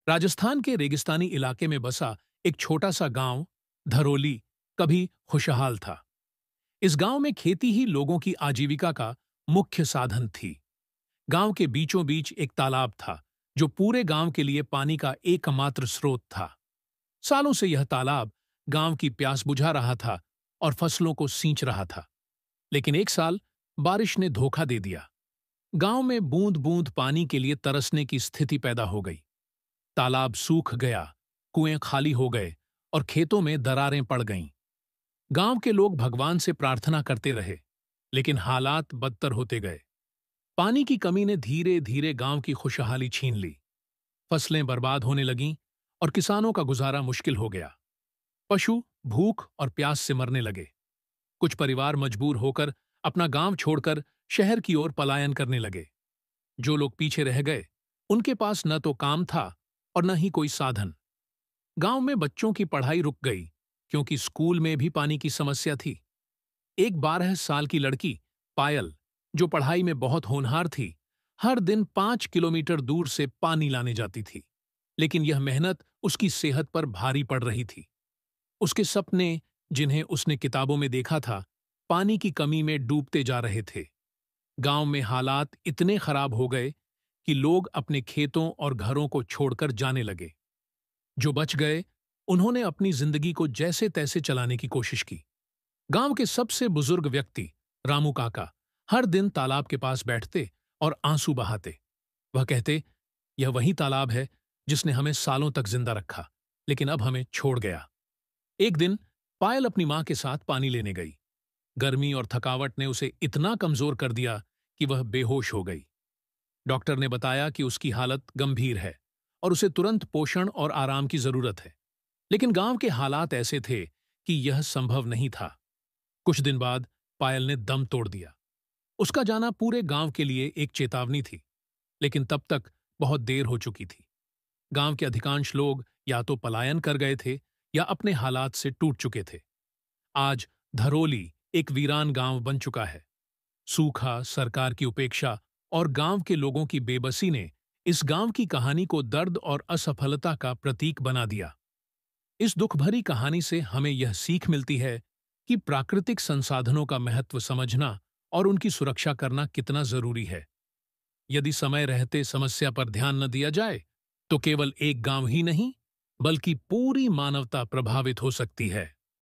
राजस्थान के रेगिस्तानी इलाके में बसा एक छोटा सा गांव धरोली कभी खुशहाल था। इस गांव में खेती ही लोगों की आजीविका का मुख्य साधन थी। गांव के बीचों बीच एक तालाब था जो पूरे गांव के लिए पानी का एकमात्र स्रोत था। सालों से यह तालाब गांव की प्यास बुझा रहा था और फसलों को सींच रहा था। लेकिन एक साल बारिश ने धोखा दे दिया। गांव में बूंद बूंद पानी के लिए तरसने की स्थिति पैदा हो गई। तालाब सूख गया, कुएं खाली हो गए और खेतों में दरारें पड़ गईं। गांव के लोग भगवान से प्रार्थना करते रहे, लेकिन हालात बदतर होते गए। पानी की कमी ने धीरे धीरे गांव की खुशहाली छीन ली। फसलें बर्बाद होने लगीं और किसानों का गुजारा मुश्किल हो गया। पशु भूख और प्यास से मरने लगे। कुछ परिवार मजबूर होकर अपना गांव छोड़कर शहर की ओर पलायन करने लगे। जो लोग पीछे रह गए, उनके पास न तो काम था और न ही कोई साधन। गांव में बच्चों की पढ़ाई रुक गई क्योंकि स्कूल में भी पानी की समस्या थी। एक 12 साल की लड़की पायल, जो पढ़ाई में बहुत होनहार थी, हर दिन 5 किलोमीटर दूर से पानी लाने जाती थी। लेकिन यह मेहनत उसकी सेहत पर भारी पड़ रही थी। उसके सपने, जिन्हें उसने किताबों में देखा था, पानी की कमी में डूबते जा रहे थे। गांव में हालात इतने खराब हो गए कि लोग अपने खेतों और घरों को छोड़कर जाने लगे। जो बच गए, उन्होंने अपनी जिंदगी को जैसे तैसे चलाने की कोशिश की। गांव के सबसे बुजुर्ग व्यक्ति रामू काका हर दिन तालाब के पास बैठते और आंसू बहाते। वह कहते, यह वही तालाब है जिसने हमें सालों तक जिंदा रखा, लेकिन अब हमें छोड़ गया। एक दिन पायल अपनी मां के साथ पानी लेने गई। गर्मी और थकावट ने उसे इतना कमजोर कर दिया कि वह बेहोश हो गई। डॉक्टर ने बताया कि उसकी हालत गंभीर है और उसे तुरंत पोषण और आराम की जरूरत है। लेकिन गांव के हालात ऐसे थे कि यह संभव नहीं था। कुछ दिन बाद पायल ने दम तोड़ दिया। उसका जाना पूरे गांव के लिए एक चेतावनी थी, लेकिन तब तक बहुत देर हो चुकी थी। गांव के अधिकांश लोग या तो पलायन कर गए थे या अपने हालात से टूट चुके थे। आज धरोली एक वीरान गांव बन चुका है। सूखा, सरकार की उपेक्षा और गांव के लोगों की बेबसी ने इस गांव की कहानी को दर्द और असफलता का प्रतीक बना दिया। इस दुख भरी कहानी से हमें यह सीख मिलती है कि प्राकृतिक संसाधनों का महत्व समझना और उनकी सुरक्षा करना कितना जरूरी है। यदि समय रहते समस्या पर ध्यान न दिया जाए, तो केवल एक गांव ही नहीं, बल्कि पूरी मानवता प्रभावित हो सकती है।